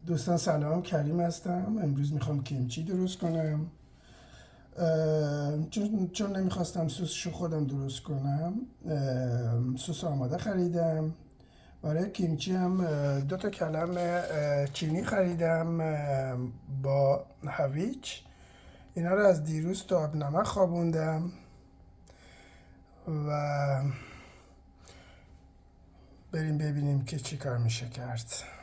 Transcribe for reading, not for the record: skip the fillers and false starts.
دوستان سلام، کریم هستم. امروز میخوام کیمچی درست کنم. چون نمیخواستم سسشو خودم درست کنم، سس آماده خریدم. برای کیمچی هم 2 کلم چینی خریدم با هویج. اینا رو از دیروز تو آب نمک خوابوندم و بریم ببینیم که چی کار میشه کرد.